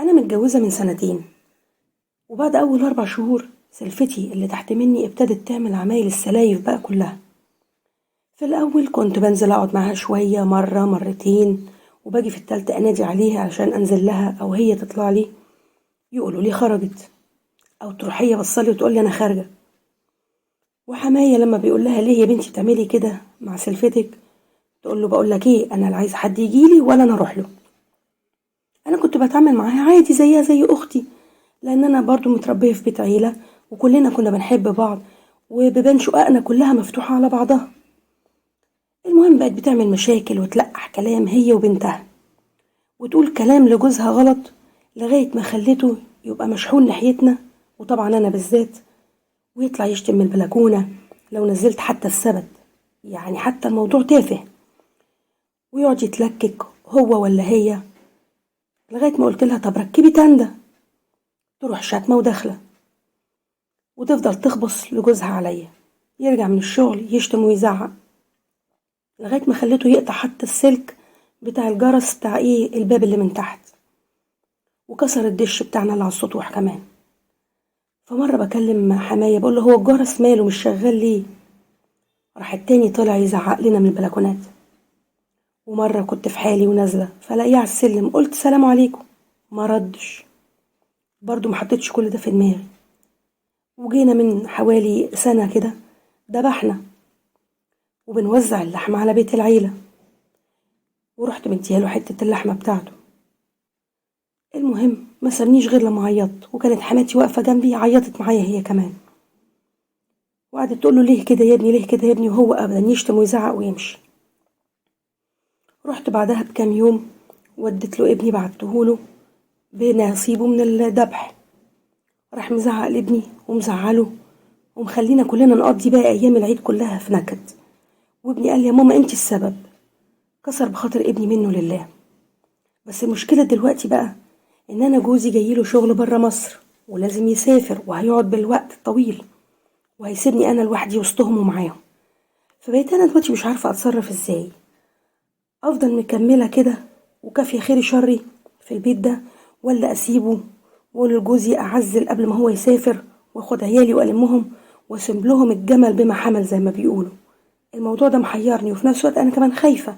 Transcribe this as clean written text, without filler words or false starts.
أنا متجوزة من سنتين، وبعد أول 4 شهور سلفتي اللي تحت مني ابتدت تعمل عمايل السلايف بقى كلها. في الأول كنت بنزل أقعد معاها شوية مرة مرتين، وباجي في التالتة أنادي عليها عشان أنزل لها أو هي تطلع لي، يقولوا لي خرجت، أو تروح هي بصلي وتقول لي أنا خارجة. وحماية لما بيقول لها ليه يا بنتي بتعملي كده مع سلفتك، تقول له بقول لك إيه، أنا لا عايزة حد يجيلي ولا أنا أروح له. أنا كنت بتعامل معاها عادي زيها زي أختي، لأن أنا برضو متربية في بيت عيلة، وكلنا كنا بنحب بعض، وبيبان شققنا كلها مفتوحة على بعضها. المهم بقت بتعمل مشاكل وتلقح كلام هي وبنتها، وتقول كلام لجوزها غلط، لغاية ما خلته يبقى مشحون ناحيتنا، وطبعا أنا بالذات، ويطلع يشتم من البلكونة لو نزلت حتى السبت، يعني حتى الموضوع تافه، ويقعد يتلكك هو ولا هي، لغاية ما قلت لها طب ركبي تندة، تروح شاتمة وداخلة، وتفضل تخبص لجوزها عليا، يرجع من الشغل يشتم ويزعق، لغاية ما خليته يقطع حتى السلك بتاع الجرس بتاع الباب اللي من تحت، وكسر الدش بتاعنا اللي على السطوح كمان. فمرة بكلم حماية بقول له هو الجرس ماله مش شغال ليه، راح التاني طلع يزعق لنا من البلكونات. ومرة كنت في حالي ونازلة فلاقيه على السلم، قلت سلام عليكم، ما ردش، برضو ما حطيتش كل ده في دماغي. وجينا من حوالي سنة كده دبحنا، وبنوزع اللحمة على بيت العيلة، ورحت مدياله حتة اللحمة بتاعته. المهم ما سابنيش غير لما عيطت، وكانت حماتي واقفة جنبي عيطت معايا هي كمان، وقعدت تقول له ليه كده يا ابني ليه كده يا ابني، وهو ابدا يشتم ويزعق ويمشي. رحت بعدها بكام يوم وديت له ابني، بعتهوله بنصيبه من الذبح، راح مزعق لابني ومزعله، ومخلينا كلنا نقضي بقى ايام العيد كلها في نكد. وابني قال لي يا ماما انت السبب، كسر بخاطر ابني منه لله. بس المشكلة دلوقتي بقى ان انا جوزي جايله شغل برا مصر، ولازم يسافر وهيقعد بالوقت طويل، وهيسيبني انا لوحدي وسطهم ومعاهم. فبقيت انا دلوقتي مش عارفة اتصرف ازاي، افضل مكملة كده وكافية خيري شري في البيت ده، ولا اسيبه واقول لجوزي اعزل قبل ما هو يسافر، واخد عيالي والمهم واسيب لهم الجمل بما حمل زي ما بيقولوا. الموضوع ده محيرني، وفي نفس الوقت انا كمان خايفة.